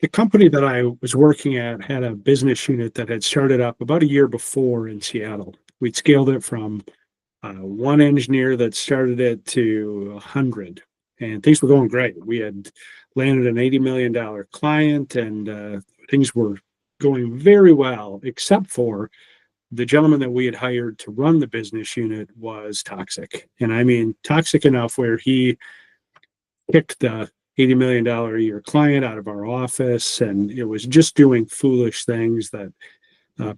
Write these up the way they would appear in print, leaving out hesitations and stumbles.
The company that I was working at had a business unit that had started up about a year before in Seattle. We'd scaled it from one engineer that started it to 100, and things were going great. We had landed an $80 million client, and things were going very well, except for the gentleman that we had hired to run the business unit was toxic. And I mean, toxic enough where he kicked the $80 million a year client out of our office, and it was just doing foolish things that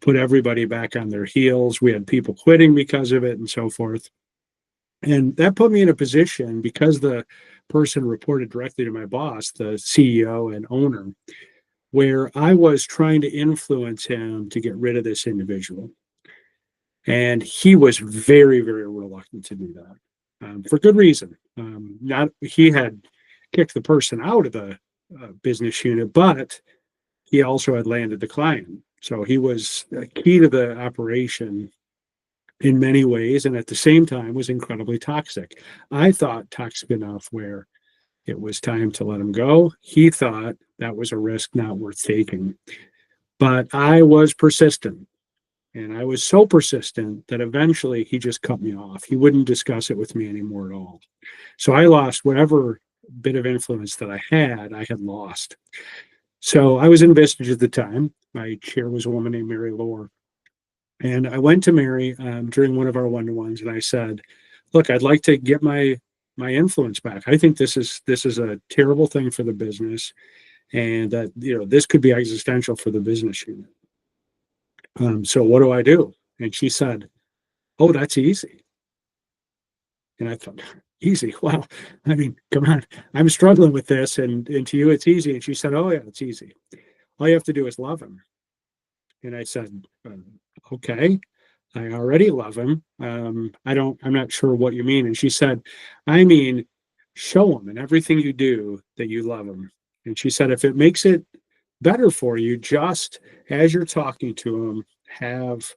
put everybody back on their heels. We had people quitting because of it and so forth. And that put me in a position, because the person reported directly to my boss, the CEO and owner, where I was trying to influence him to get rid of this individual. And he was very, very reluctant to do that, for good reason. Not he had kicked the person out of the business unit, but he also had landed the client. So he was key to the operation in many ways, and at the same time was incredibly toxic. I thought toxic enough where it was time to let him go. He thought that was a risk not worth taking. But I was persistent. And I was so persistent that eventually he just cut me off. He wouldn't discuss it with me anymore at all. So I lost whatever bit of influence that I had lost. So I was in Vistage at the time. My chair was a woman named Mary Lohr. And I went to Mary during one of our one-to-ones, and I said, look, I'd like to get my influence back. I think this is a terrible thing for the business, and that this could be existential for the business unit. So what do I do? And she said, oh, that's easy. And I thought, easy? Well, I mean, come on, I'm struggling with this, and to you it's easy. And she said, oh yeah, it's easy. All you have to do is love him. And I said, okay, I already love him. I'm not sure what you mean. And she said, I mean, show him in everything you do that you love him. And she said, if it makes it better for you, just as you're talking to him, have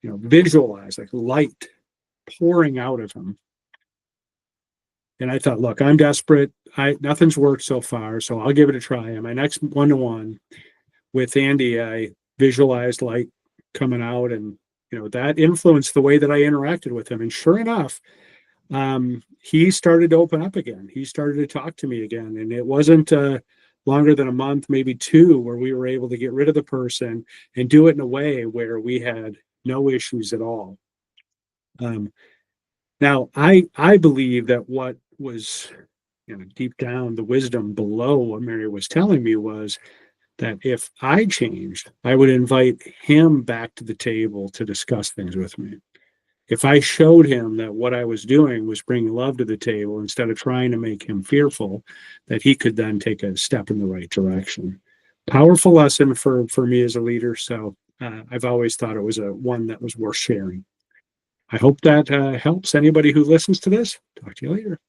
visualize like light pouring out of him. And I thought, look, I'm desperate. Nothing's worked so far, so I'll give it a try. And my next one-to-one with Andy, I visualized light coming out, and that influenced the way that I interacted with him. And sure enough, he started to open up again. He started to talk to me again, and it wasn't longer than a month, maybe two, where we were able to get rid of the person and do it in a way where we had no issues at all. Now, I believe that what was deep down, the wisdom below what Mary was telling me was that if I changed, I would invite him back to the table to discuss things with me. If I showed him that what I was doing was bringing love to the table instead of trying to make him fearful, that he could then take a step in the right direction. Powerful lesson for me as a leader. So I've always thought it was one that was worth sharing. I hope that helps anybody who listens to this. Talk to you later.